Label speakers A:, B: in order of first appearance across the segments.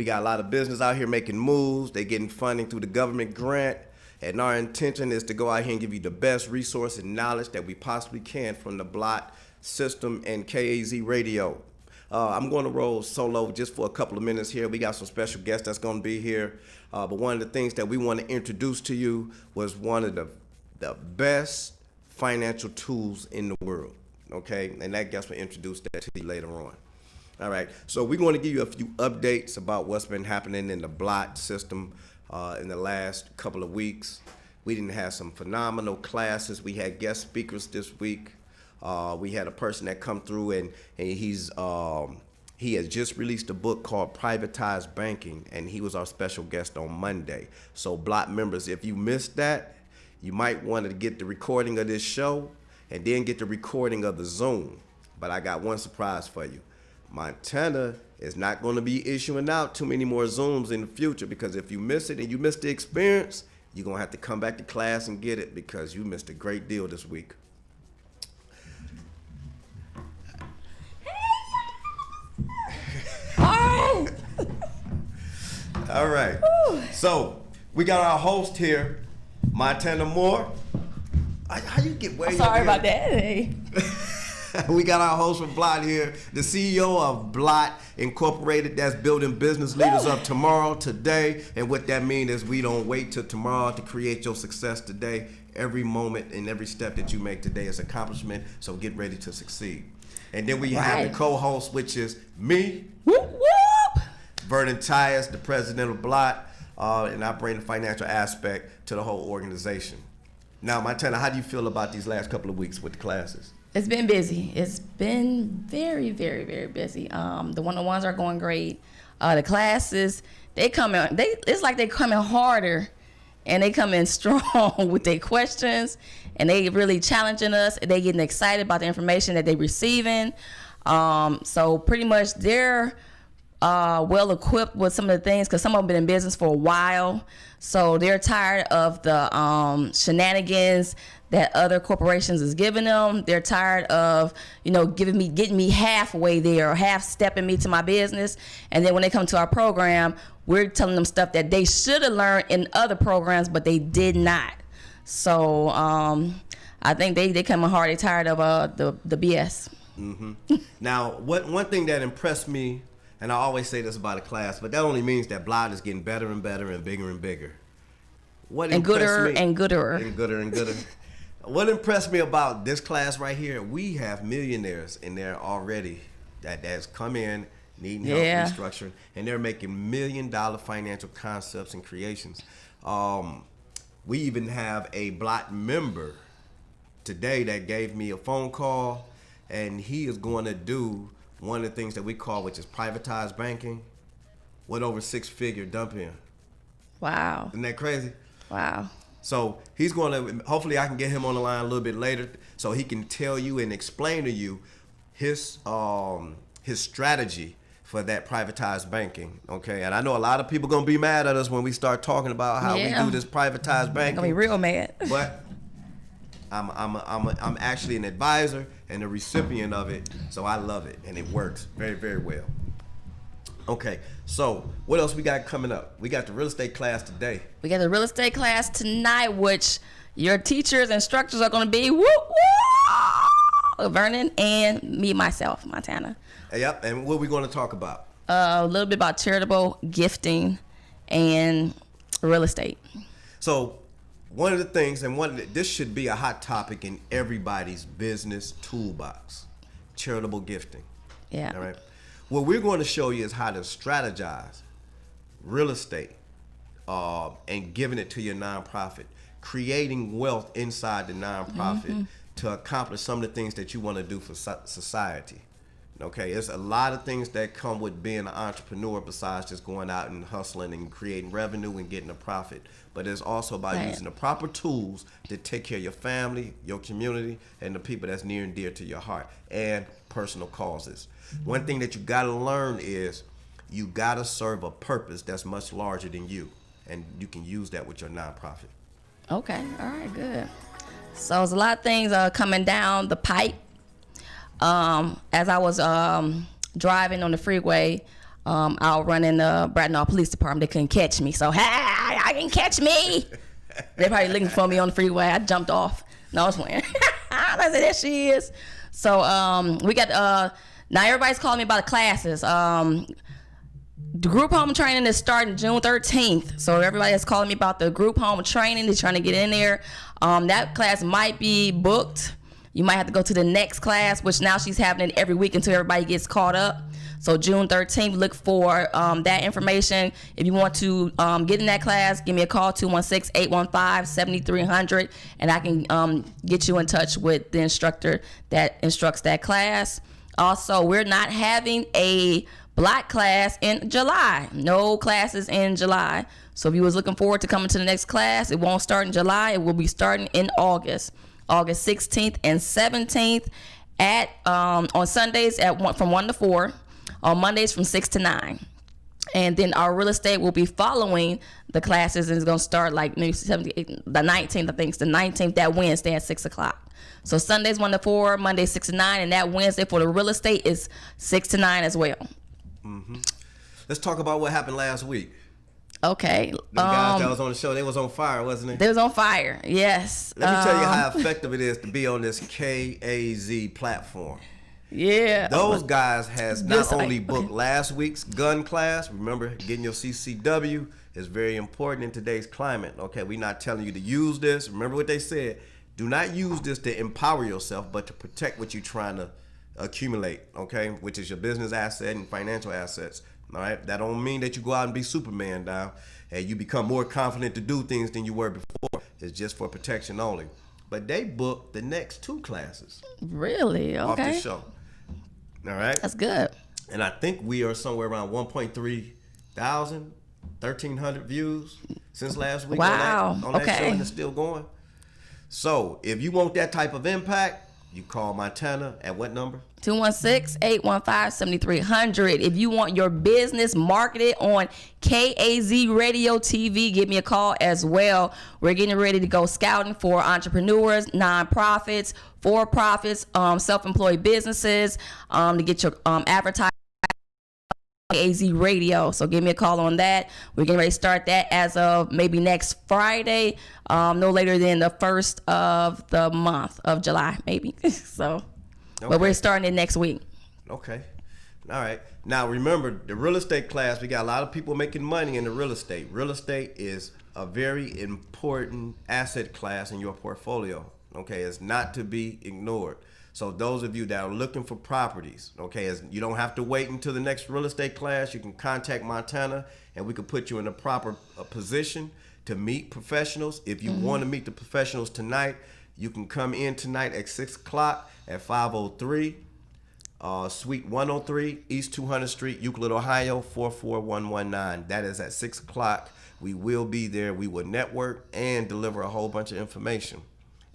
A: We got a lot of business out here making moves. They getting funding through the government grant. And our intention is to go out here and give you the best resource and knowledge that we possibly can from the Blot system and KAZ radio. I'm going to roll solo just for a couple of minutes here. We got some special guests that's going to be here. But one of the things that we want to introduce to you was one of the best financial tools in the world, okay? And that guest will introduce that to you later on. All right, so we're going to give you a few updates about what's been happening in the Blot system in the last couple of weeks. We didn't have some phenomenal classes. We had guest speakers this week. We had a person that come through and he has just released a book called Privatized Banking, and he was our special guest on Monday. So Blot members, if you missed that, you might want to get the recording of this show and then get the recording of the Zoom. But I got one surprise for you. Montana is not going to be issuing out too many more Zooms in the future, because if you miss it and you miss the experience, you're going to have to come back to class and get it, because you missed a great deal this week. All right. So we got our host here, Montana Moore. How you get way?
B: Sorry about that. Hey.
A: We got our host from Blot here, the CEO of Blot Incorporated, that's building business leaders up tomorrow, today. And what that means is we don't wait till tomorrow to create your success today. Every moment and every step that you make today is accomplishment, so get ready to succeed. And then we have the co-host, which is me, Vernon Tyus, the president of Blot, and I bring the financial aspect to the whole organization. Now, Montana, how do you feel about these last couple of weeks with the classes?
B: It's been busy. It's been very, very, very busy. The one-on-ones are going great. The classes, it's like they come in harder, and they come in strong with their questions, and they really challenging us. They getting excited about the information that they're receiving. So pretty much they're well equipped with some of the things, because some of them been in business for a while. So they're tired of the shenanigans that other corporations is giving them. They're tired of, getting me halfway there or half stepping me to my business. And then when they come to our program, we're telling them stuff that they should have learned in other programs, but they did not. So I think they come hard. They're tired of the BS.
A: Mm-hmm. Now, one thing that impressed me, and I always say this about a class, but that only means that Blot is getting better and better and bigger and bigger.
B: And gooder and gooder.
A: And gooder and gooder. What impressed me about this class right here, we have millionaires in there already that's come in needing help restructuring, and they're making $1 million financial concepts and creations. We even have a Blot member today that gave me a phone call, and he is going to do one of the things that we call, which is privatized banking, with over 6-figure dump in.
B: Wow.
A: Isn't that crazy?
B: Wow.
A: So he's going to, hopefully I can get him on the line a little bit later so he can tell you and explain to you his strategy for that privatized banking, okay? And I know a lot of people going to be mad at us when we start talking about how we do this privatized banking.
B: Going to be real mad.
A: But I'm actually an advisor and a recipient of it, so I love it, and it works very, very well. Okay, so what else we got coming up? We got the real estate class today.
B: We got the real estate class tonight, which your teachers and instructors are going to be Vernon and me, myself, Montana.
A: Yep, and what are we going to talk about?
B: A little bit about charitable gifting and real estate.
A: So one of the things, and this should be a hot topic in everybody's business toolbox, charitable gifting.
B: Yeah.
A: All right. What we're going to show you is how to strategize real estate and giving it to your nonprofit, creating wealth inside the nonprofit to accomplish some of the things that you want to do for society. Okay, there's a lot of things that come with being an entrepreneur besides just going out and hustling and creating revenue and getting a profit. But it's also about using the proper tools to take care of your family, your community, and the people that's near and dear to your heart, and personal causes. One thing that you got to learn is you got to serve a purpose that's much larger than you, and you can use that with your nonprofit.
B: Okay, all right, good. So there's a lot of things coming down the pipe. As I was driving on the freeway, I'll run in the Bradenall Police Department. They couldn't catch me, so hey, I can catch me. They probably looking for me on the freeway. I jumped off. No, I was playing. I said, there she is. So we got now everybody's calling me about the classes. The group home training is starting June 13th. So everybody is calling me about the group home training. They're trying to get in there. That class might be booked. You might have to go to the next class, which now she's having it every week until everybody gets caught up. So June 13th, look for that information. If you want to get in that class, give me a call, 216-815-7300, and I can get you in touch with the instructor that instructs that class. Also, we're not having a Black class in July. No classes in July. So if you was looking forward to coming to the next class, it won't start in July. It will be starting in August 16th and 17th at on Sundays from 1 to 4, on Mondays from 6 to 9. And then our real estate will be following the classes, and it's going to start like maybe the 19th, I think it's the 19th, that Wednesday at 6 o'clock. So Sundays 1 to 4, Mondays 6 to 9, and that Wednesday for the real estate is 6 to 9 as well.
A: Mm-hmm. Let's talk about what happened last week.
B: Okay.
A: The guys that was on the show, they was on fire, wasn't it?
B: They was on fire, yes.
A: Let me tell you how effective it is to be on this KAZ platform.
B: Yeah.
A: Those guys has not only booked last week's gun class. Remember, getting your CCW is very important in today's climate. Okay, we're not telling you to use this. Remember what they said. Do not use this to empower yourself, but to protect what you're trying to accumulate, okay, which is your business asset and financial assets. All right, that don't mean that you go out and be Superman down and you become more confident to do things than you were before. It's just for protection only. But they booked the next 2 classes.
B: Really? Okay.
A: Off the show. All right.
B: That's good.
A: And I think we are somewhere around 1.3 thousand, 1,300 views since last week.
B: Wow.
A: On that show, and it's still going. So if you want that type of impact, you call Montana at what number?
B: 216-815-7300. If you want your business marketed on KAZ Radio TV, give me a call as well. We're getting ready to go scouting for entrepreneurs, nonprofits, for-profits, self-employed businesses, to get your advertising. KAZ Radio. So give me a call on that. We're getting ready to start that as of maybe next Friday, no later than the 1st of the month of July, maybe. So, okay. But we're starting it next week.
A: Okay. All right. Now remember, the real estate class, we got a lot of people making money in the real estate. Real estate is a very important asset class in your portfolio. Okay, it's not to be ignored. So those of you that are looking for properties, okay, you don't have to wait until the next real estate class. You can contact Montana and we can put you in a proper position to meet professionals. If you want to meet the professionals tonight, you can come in tonight at 6 o'clock at 503 Suite 103 East 200th Street, Euclid, Ohio, 44119. That is at 6 o'clock. We will be there. We will network and deliver a whole bunch of information.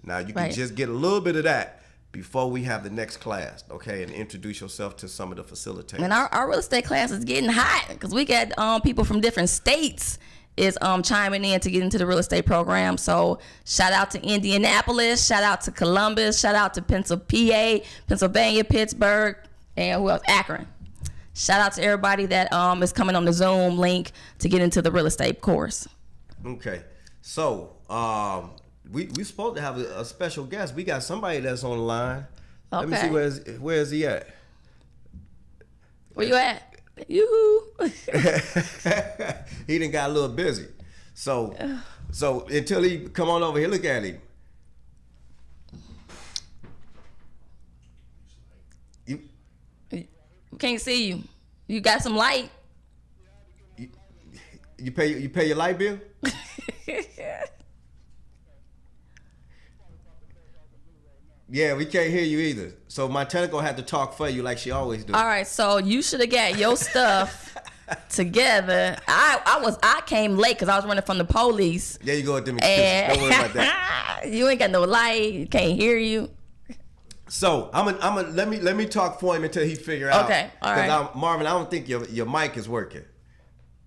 A: Now, you can just get a little bit of that before we have the next class, okay, and introduce yourself to some of the facilitators.
B: And our real estate class is getting hot because we got people from different states is chiming in to get into the real estate program. So shout out to Indianapolis, shout out to Columbus, shout out to Pennsylvania, Pittsburgh, and who else? Akron. Shout out to everybody that is coming on the Zoom link to get into the real estate course.
A: Okay, so we supposed to have a special guest. We got somebody that's on the line.
B: Okay.
A: Let me see where is he at?
B: Where you at? Yoo-hoo.
A: He done got a little busy. So until he come on over here, look at him.
B: Can't see you. You got some light.
A: You pay your light bill? Yeah, we can't hear you either. So Montana gonna have to talk for you like she always do.
B: All right, so you should have got your stuff together. I came late because I was running from the police.
A: There you go with them excuses. Don't worry about that.
B: You ain't got no light. Can't hear you.
A: So let me talk for him until he figure out.
B: Okay, all right.
A: Marvin, I don't think your mic is working.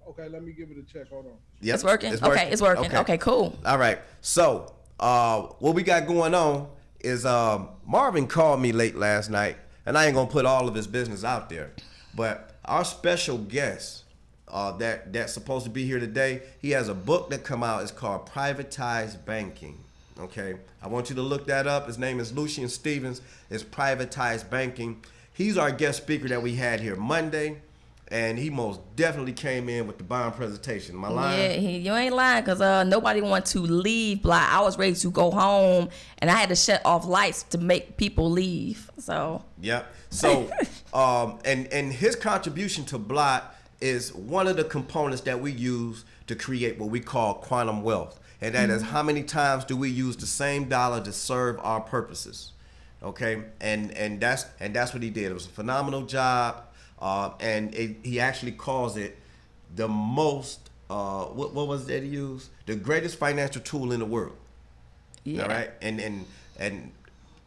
C: Okay, let me give it a check. Hold on.
A: Yep,
B: it's working. Okay, it's working. Okay, cool.
A: All right. So what we got going on is Marvin called me late last night, and I ain't gonna put all of his business out there, but our special guest that's supposed to be here today, he has a book that come out. It's called Privatized Banking. Okay, I want you to look that up. His name is Lucien Stevens. It's Privatized Banking. He's our guest speaker that we had here Monday, and he most definitely came in with the bomb presentation. Am I lying?
B: Yeah, you ain't lying, because nobody want to leave Block. I was ready to go home, and I had to shut off lights to make people leave. So
A: Yep. So, and his contribution to Blot is one of the components that we use to create what we call quantum wealth, and that is how many times do we use the same dollar to serve our purposes. Okay, and that's what he did. It was a phenomenal job, and he actually calls it the most what was that he used? The greatest financial tool in the world.
B: yeah.
A: All right, and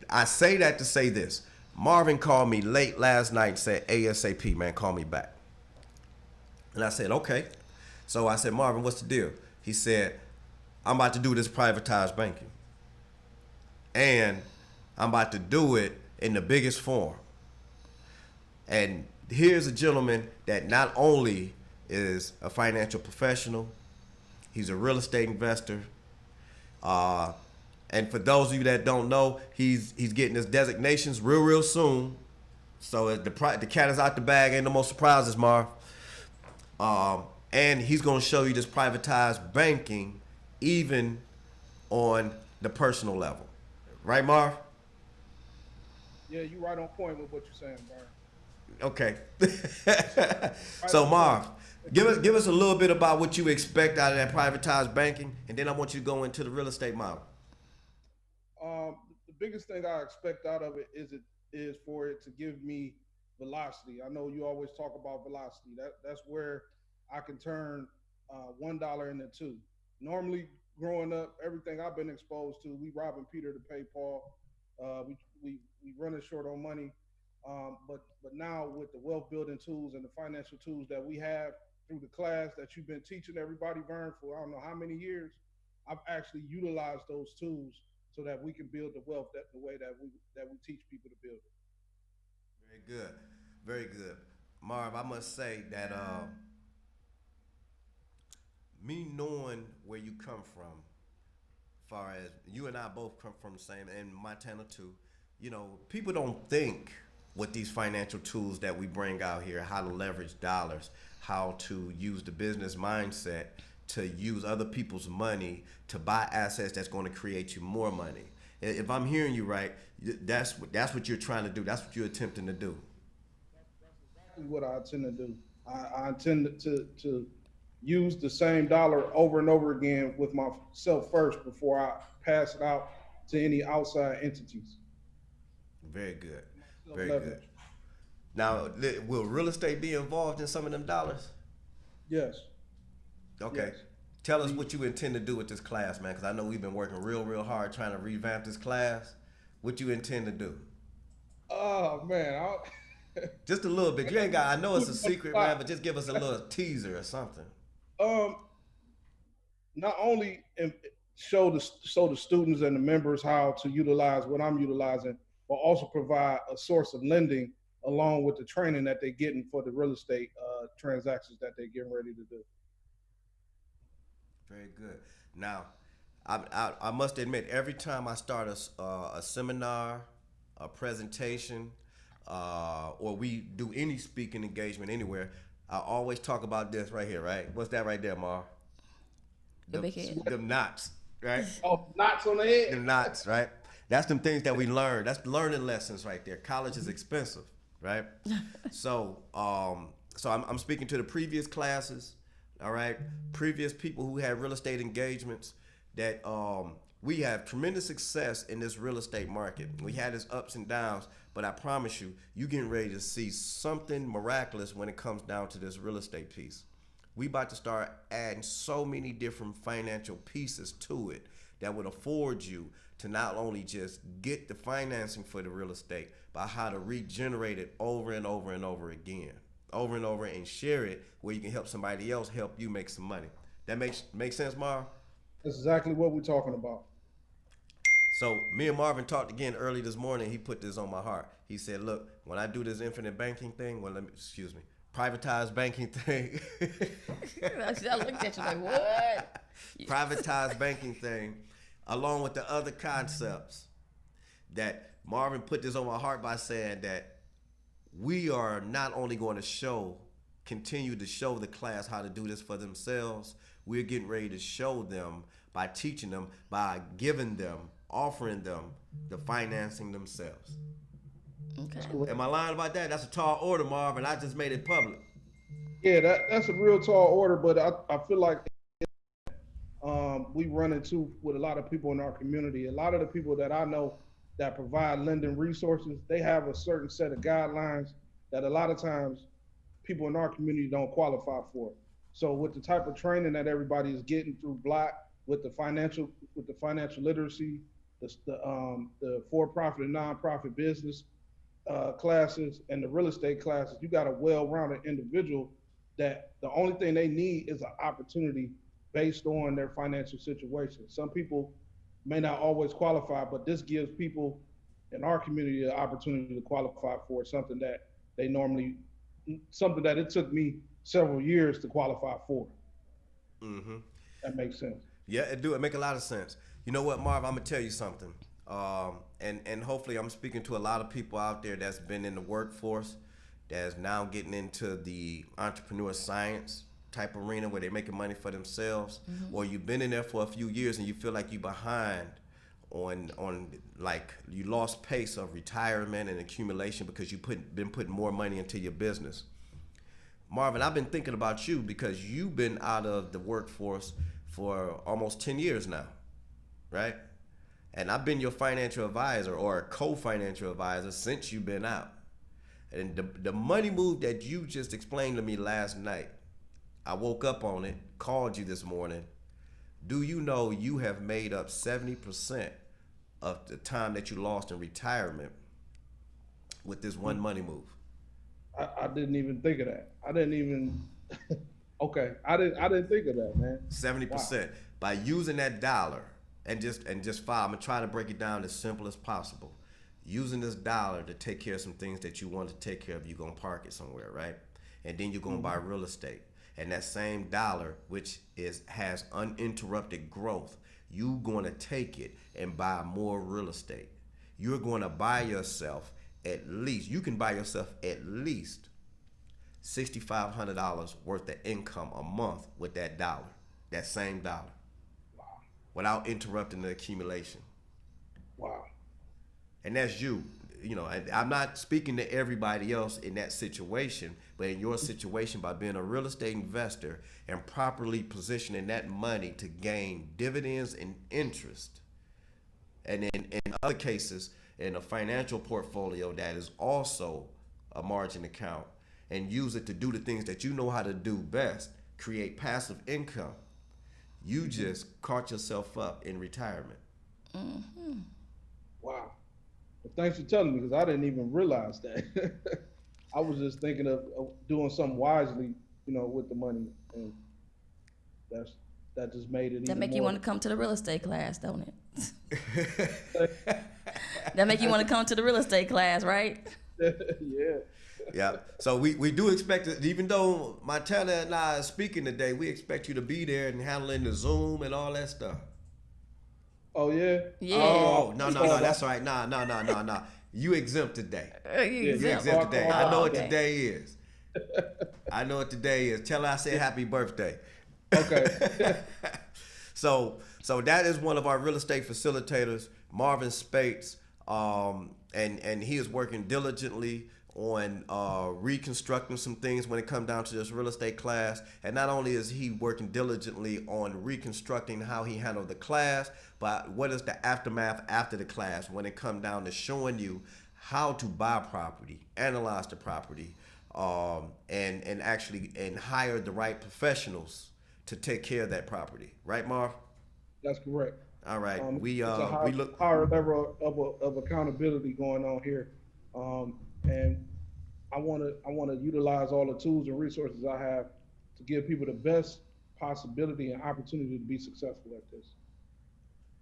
A: I say that to say this. Marvin called me late last night and said, ASAP, man, call me back. And I said, okay. So I said, Marvin, what's the deal? He said, I'm about to do this privatized banking. And I'm about to do it in the biggest form. And here's a gentleman that not only is a financial professional, he's a real estate investor. And for those of you that don't know, he's getting his designations real soon. So the cat is out the bag. Ain't no more surprises, Marv. And he's going to show you this privatized banking even on the personal level. Right, Marv?
C: Yeah, you right on point with what you're saying, Byron.
A: Okay. So Marv, give us a little bit about what you expect out of that privatized banking, and then I want you to go into the real estate model.
C: The biggest thing I expect out of it is for it to give me velocity. I know you always talk about velocity. That's where I can turn $1 into two. Normally, growing up, everything I've been exposed to, we robbing Peter to pay Paul. We running short on money. But now with the wealth building tools and the financial tools that we have through the class that you've been teaching everybody, Vern, for I don't know how many years, I've actually utilized those tools so that we can build the wealth the way that we teach people to build it.
A: Very good, very good, Marv. I must say that me knowing where you come from, far as you and I both come from the same, and Montana too. You know, people don't think with these financial tools that we bring out here, how to leverage dollars, how to use the business mindset to use other people's money to buy assets that's going to create you more money. If I'm hearing you right, that's what you're trying to do. That's what you're attempting to do.
C: That's exactly what I intend to do. I intend to use the same dollar over and over again with myself first before I pass it out to any outside entities.
A: Very good. Very
C: Self-leverage.
A: good. Now, will real estate be involved in some of them dollars?
C: Yes.
A: Okay.
C: Yes.
A: Tell us what you intend to do with this class, man, because I know we've been working real hard trying to revamp this class. What you intend to do?
C: Oh man,
A: Just a little bit. You ain't got. I know it's a secret, man, but just give us a little teaser or something.
C: Not only show the students and the members how to utilize what I'm utilizing, but also provide a source of lending along with the training that they're getting for the real estate transactions that they're getting ready to do.
A: Very good. Now, I must admit, every time I start a seminar, a presentation, or we do any speaking engagement anywhere, I always talk about this right here, right? What's that right there, Mar?
B: The big head.
A: Them knots, right?
C: Oh, knots on the head.
A: Them knots, right? That's them things that we learn. That's learning lessons right there. College is expensive, right? So I'm speaking to the previous classes, all right? Previous people who had real estate engagements that we have tremendous success in this real estate market. We had its ups and downs, but I promise you, you getting ready to see something miraculous when it comes down to this real estate piece. We about to start adding so many different financial pieces to it that would afford you to not only just get the financing for the real estate, but how to regenerate it over and over and over again, over and over, and share it where you can help somebody else help you make some money. That makes sense, Marv?
C: That's exactly what we're talking about.
A: So me and Marvin talked again early this morning. He put this on my heart. He said, look, when I do this infinite banking thing, excuse me, privatized banking thing.
B: I looked at you like, what?
A: Privatized banking thing, along with the other concepts that Marvin put this on my heart by saying that we are not only going to continue to show the class how to do this for themselves, we're getting ready to show them by teaching them, by giving them, offering them the financing themselves.
B: Okay.
A: Am I lying about that? That's a tall order, Marvin. I just made it public.
C: Yeah, that's a real tall order, but I feel like we run into with a lot of people in our community. A lot of the people that I know that provide lending resources, they have a certain set of guidelines that a lot of times people in our community don't qualify for. So with the type of training that everybody is getting through Block, with the financial literacy, the for-profit and non-profit business classes, and the real estate classes, you got a well-rounded individual that the only thing they need is an opportunity based on their financial situation. Some people may not always qualify, but this gives people in our community the opportunity to qualify for something that it took me several years to qualify for.
A: Mm-hmm.
C: That makes sense.
A: Yeah, it make a lot of sense. You know what, Marv? I'm gonna tell you something. And hopefully I'm speaking to a lot of people out there that's been in the workforce, that's now getting into the entrepreneur science type arena where they're making money for themselves, or you've been in there for a few years and you feel like you're behind on like you lost pace of retirement and accumulation because been putting more money into your business. Marvin, I've been thinking about you because you've been out of the workforce for almost 10 years now, right? And I've been your financial advisor or a co-financial advisor since you've been out. And the money move that you just explained to me last night, I woke up on it, called you this morning. Do you know you have made up 70% of the time that you lost in retirement with this one money move?
C: I didn't even think of that. I didn't even. Okay, I didn't think of that, man.
A: 70% by using that dollar and just file. I'm gonna try to break it down as simple as possible. Using this dollar to take care of some things that you want to take care of, you're gonna park it somewhere, right? And then you're gonna buy real estate. And that same dollar, which has uninterrupted growth, you're gonna take it and buy more real estate. You're gonna buy yourself you can buy yourself at least $6,500 worth of income a month with that dollar, that same dollar, without interrupting the accumulation.
C: Wow.
A: And that's you. You know, I'm not speaking to everybody else in that situation, but in your situation, by being a real estate investor and properly positioning that money to gain dividends and interest, and in other cases, in a financial portfolio that is also a margin account, and use it to do the things that you know how to do best, create passive income, you just caught yourself up in retirement.
B: Mm-hmm.
C: Wow. Well, thanks for telling me, because I didn't even realize that. I was just thinking of doing something wisely, with the money, and that just made it.
B: That make
C: more.
B: you want to come to the real estate class, don't it? That make you want to come to the real estate class, right?
C: Yeah.
A: Yeah. So we do expect it, even though Montana and I are speaking today, we expect you to be there and handling the Zoom and all that stuff.
C: Oh yeah.
B: Yeah.
A: Oh no, that's all right. Nah. You exempt today. You exempt today. I know what today is. I know what today is. Tell her I said happy birthday.
C: Okay.
A: So that is one of our real estate facilitators, Marvin Spates, and he is working diligently on reconstructing some things when it comes down to this real estate class. And not only is he working diligently on reconstructing how he handled the class, but what is the aftermath after the class when it comes down to showing you how to buy property, analyze the property, and actually hire the right professionals to take care of that property. Right, Marv?
C: That's correct.
A: All right.
C: We look higher level of accountability going on here. And I want to utilize all the tools and resources I have to give people the best possibility and opportunity to be successful at this.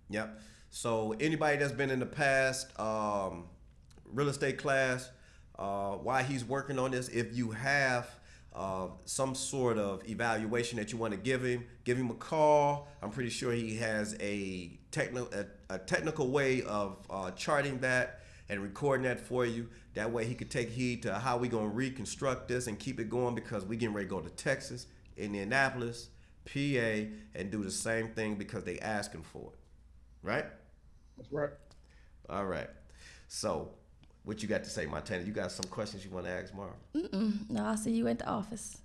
A: Yep. So anybody that's been in the past real estate class, while he's working on this, if you have some sort of evaluation that you want to give him a call. I'm pretty sure he has a technical way of charting that and recording that for you. That way he could take heed to how we gonna reconstruct this and keep it going, because we getting ready to go to Texas, Indianapolis, PA, and do the same thing because they asking for it. Right?
C: That's right.
A: All right. So, what you got to say, Montana? You got some questions you want to ask Marvin?
B: No, I'll see you at the office.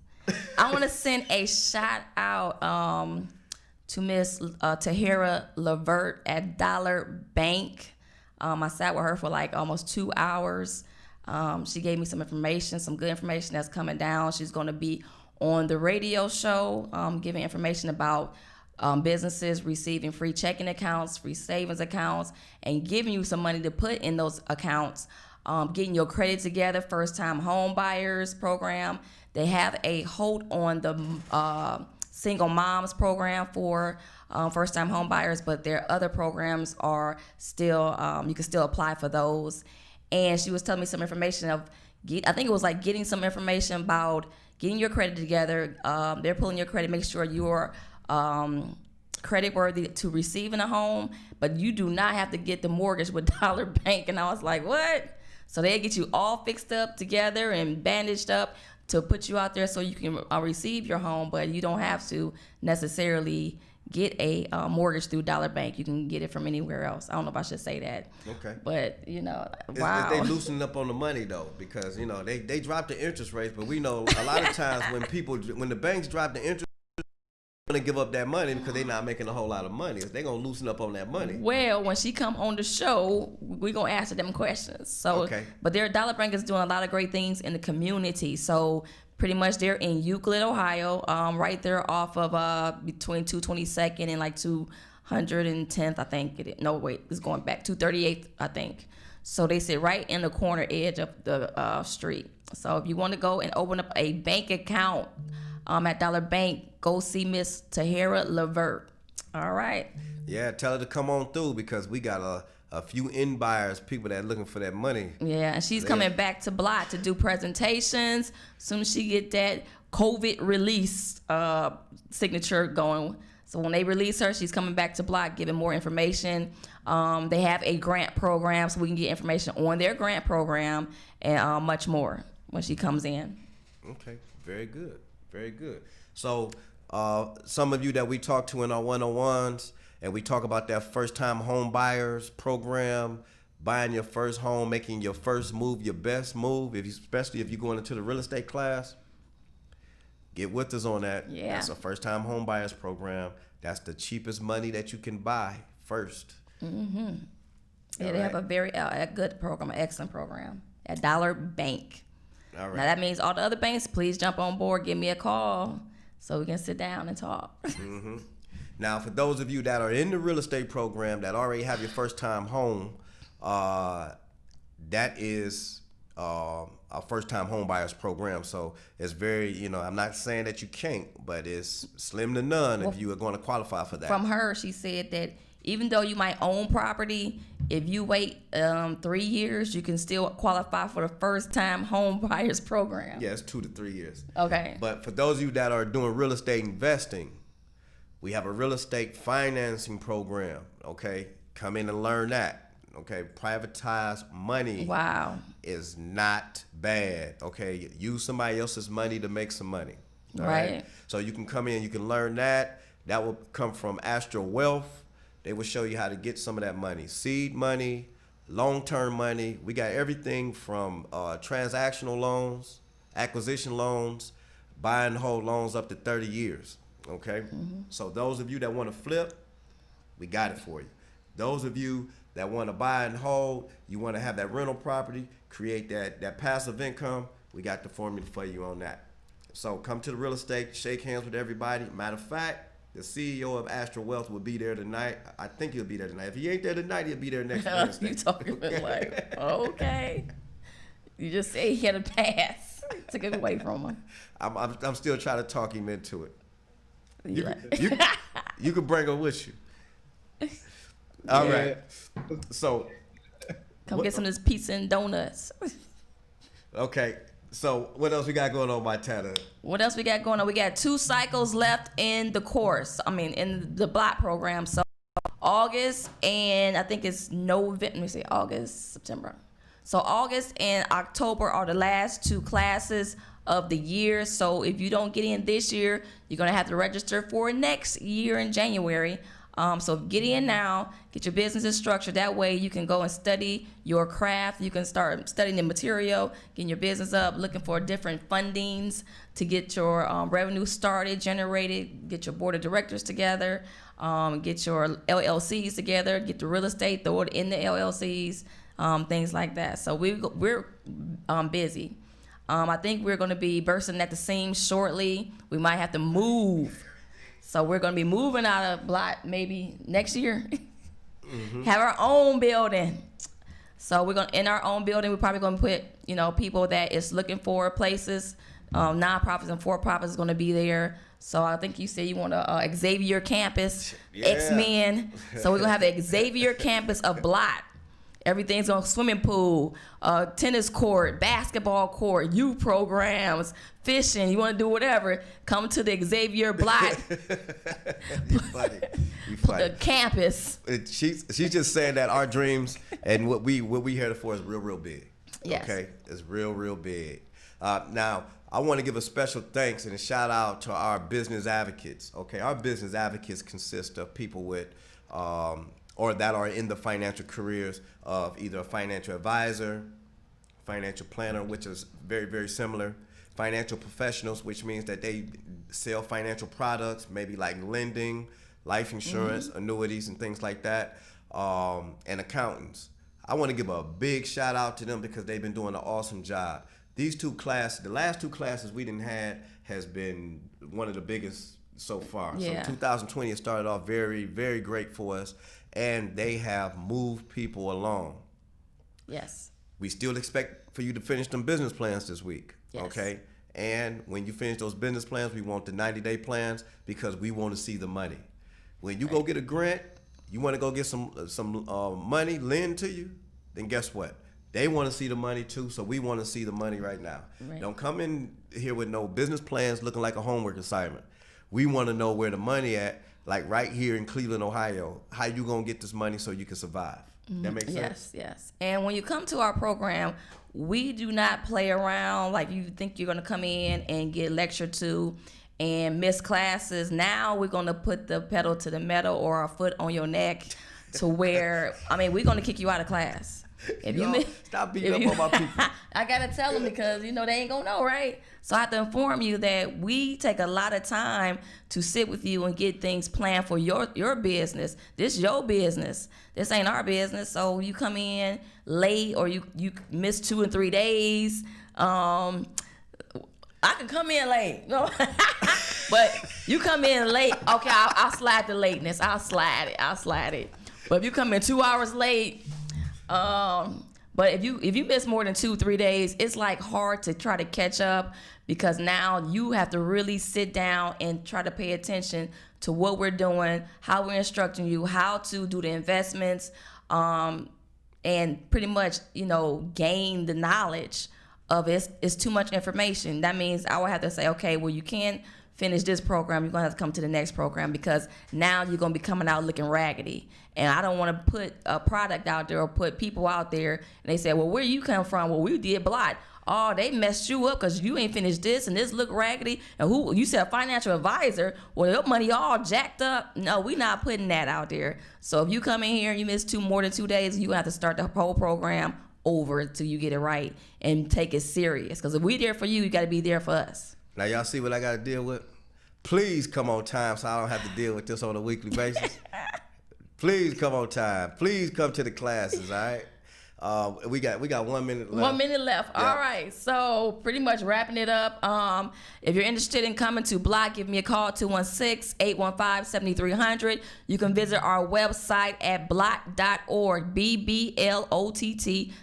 B: I want to send a shout out to Miss Tahira Levert at Dollar Bank. I sat with her for like almost 2 hours. She gave me some information, some good information that's coming down. She's going to be on the radio show, giving information about businesses receiving free checking accounts, free savings accounts, and giving you some money to put in those accounts, getting your credit together, first-time home buyers program. They have a hold on the single moms program for first-time home buyers, but their other programs are still, you can still apply for those. And she was telling me some information of, I think it was like getting some information about getting your credit together. They're pulling your credit, make sure you're credit worthy to receiving a home, but you do not have to get the mortgage with Dollar Bank. And I was like, what? So they get you all fixed up together and bandaged up to put you out there so you can receive your home, but you don't have to necessarily get a mortgage through Dollar Bank. You can get it from anywhere else. I don't know if I should say that.
A: Okay.
B: But, you know,
A: Wow. They loosening up on the money, though, because, you know, they dropped the interest rates, but we know a lot of times when the banks drop the interest, going to give up that money because they're not making a whole lot of money. They're going to loosen up on that money.
B: Well, when she come on the show, we're going to answer them questions. So,
A: okay.
B: But their Dollar Bank is doing a lot of great things in the community. So pretty much they're in Euclid, Ohio, right there off of between 222nd and like 210th, I think. No, wait, it's going back, 238th, I think. So they sit right in the corner edge of the street. So if you want to go and open up a bank account at Dollar Bank, go see Miss Tahira Levert. All right.
A: Yeah, tell her to come on through because we got a few in buyers, people that are looking for that money.
B: Yeah, and she's coming back to Blot to do presentations. Soon as she get that COVID release signature going. So when they release her, she's coming back to Blot, giving more information. They have a grant program, so we can get information on their grant program and much more when she comes in.
A: Okay, very good. Very good. So some of you that we talk to in our one-on-ones, and we talk about that first-time home buyers program, buying your first home, making your first move your best move, especially if you're going into the real estate class, get with us on that.
B: Yeah.
A: That's a first-time home buyers program. That's the cheapest money that you can buy first.
B: Mm-hmm. Yeah, they have a very a good program, an excellent program at Dollar Bank.
A: All right.
B: Now that means all the other banks, please jump on board, give me a call so we can sit down and talk.
A: Mm-hmm. Now, for those of you that are in the real estate program that already have your first time home, that is a first time home buyers program. So it's very, I'm not saying that you can't, but it's slim to none if you are going to qualify for that.
B: From her, she said that even though you might own property, if you wait 3 years, you can still qualify for the first-time home buyers program.
A: Yeah, it's 2 to 3 years.
B: Okay.
A: But for those of you that are doing real estate investing, we have a real estate financing program, okay? Come in and learn that, okay? Privatized money is not bad, okay? Use somebody else's money to make some money, all right? So you can come in, you can learn that. That will come from Astra Wealth. They will show you how to get some of that money. Seed money, long-term money. We got everything from transactional loans, acquisition loans, buy and hold loans up to 30 years, okay? Mm-hmm. So those of you that want to flip, we got it for you. Those of you that want to buy and hold, you want to have that rental property, create that passive income, we got the formula for you on that. So come to the real estate, shake hands with everybody. Matter of fact, the CEO of Astra Wealth will be there tonight. I think he'll be there tonight. If he ain't there tonight, he'll be there next Wednesday.
B: You talking like, okay. You just say he had a pass. Took it away from him.
A: I'm still trying to talk him into it. You can bring her with you. All right. So
B: come get some of this pizza and donuts.
A: Okay. So what else we got going on, Montana?
B: What else we got going on? We got 2 cycles left in the course. In the block program. So August and I think it's November. Let me see, August, September. So August and October are the last 2 classes of the year. So if you don't get in this year, you're gonna have to register for next year in January. So get in now, get your businesses structured. That way you can go and study your craft. You can start studying the material, getting your business up, looking for different fundings to get your revenue started, generated, get your board of directors together, get your LLCs together, get the real estate, throw it in the LLCs, things like that. So we're busy. I think we're going to be bursting at the seams shortly. We might have to move. So we're going to be moving out of block maybe next year. Have our own building. So we're going to, in our own building, we're probably going to put, people that is looking for places. Nonprofits and for-profits is going to be there. So I think you said you want a Xavier campus, X-Men. So we're going to have the Xavier campus of block. Everything's on swimming pool, tennis court, basketball court, youth programs, fishing. You want to do whatever, come to the Xavier block.
A: You funny.
B: The campus.
A: She's just saying that our dreams and what we headed for is real big.
B: Yes.
A: Okay, it's real big. Now I want to give a special thanks and a shout out to our business advocates. Okay, our business advocates consist of people with or that are in the financial careers of either a financial advisor, financial planner, which is very similar, financial professionals, which means that they sell financial products, maybe like lending, life insurance, annuities, and things like that, and accountants. I want to give a big shout out to them because they've been doing an awesome job. These 2 classes, the last 2 classes we didn't had has been one of the biggest so far.
B: Yeah.
A: So 2020 has started off very great for us, and they have moved people along.
B: Yes.
A: We still expect for you to finish them business plans this week.
B: Yes.
A: Okay? And when you finish those business plans, we want the 90-day plans because we want to see the money. When you go get a grant, you want to go get some money lend to you, then guess what? They want to see the money too, so we want to see the money right now.
B: Right.
A: Don't come in here with no business plans looking like a homework assignment. We want to know where the money at, like right here in Cleveland, Ohio. How you gonna get this money so you can survive? That makes sense?
B: Yes. And when you come to our program, we do not play around like you think you're gonna come in and get lectured to and miss classes. Now we're gonna put the pedal to the metal or our foot on your neck to where, we're gonna kick you out of class. If you
A: stop beating up on my people.
B: I gotta tell them because they ain't gonna know, right? So I have to inform you that we take a lot of time to sit with you and get things planned for your business. This your business. This ain't our business. So you come in late or you miss 2 and 3 days. I can come in late, no, but you come in late. Okay, I'll slide the lateness. I'll slide it. But if you come in 2 hours late. But if you miss more than 2-3 days, it's like hard to try to catch up because now you have to really sit down and try to pay attention to what we're doing, how we're instructing you, how to do the investments, and pretty much, gain the knowledge of it. It's too much information. That means I will have to say, okay, well, you can't finish this program, you're gonna have to come to the next program because now you're gonna be coming out looking raggedy. And I don't want to put a product out there or put people out there and they say, well, where you come from? Well, we did blot. Oh, they messed you up because you ain't finished this and this look raggedy. And who you said a financial advisor? Well, your money all jacked up. No, we not putting that out there. So if you come in here and you miss more than 2 days, you have to start the whole program over until you get it right and take it serious. Because if we there for you, you got to be there for us.
A: Now y'all see what I got to deal with? Please come on time so I don't have to deal with this on a weekly basis. Please come on time. Please come to the classes, all right? We got 1 minute left.
B: 1 minute left.
A: Yeah.
B: All right. So pretty much wrapping it up. If you're interested in coming to Block, give me a call, 216-815-7300. You can visit our website at block.org, BBLOTT.org.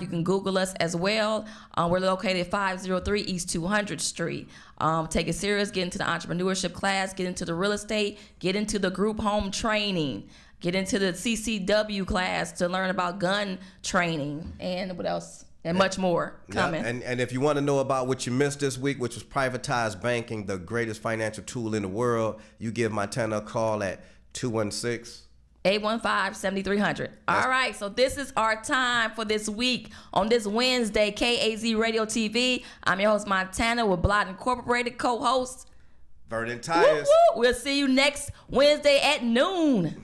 B: You can Google us as well. We're located at 503 East 200th Street. Take it serious, get into the entrepreneurship class, get into the real estate, get into the group home training, get into the CCW class to learn about gun training. And what else? and much more coming.
A: Yeah. And if you want to know about what you missed this week, which was privatized banking, the greatest financial tool in the world, you give Montana a call at 216.
B: 815-7300. All right, so this is our time for this week on this Wednesday, KAZ Radio TV. I'm your host, Montana, with Blot Incorporated co-host
A: Vernon Tyus.
B: We'll see you next Wednesday at noon.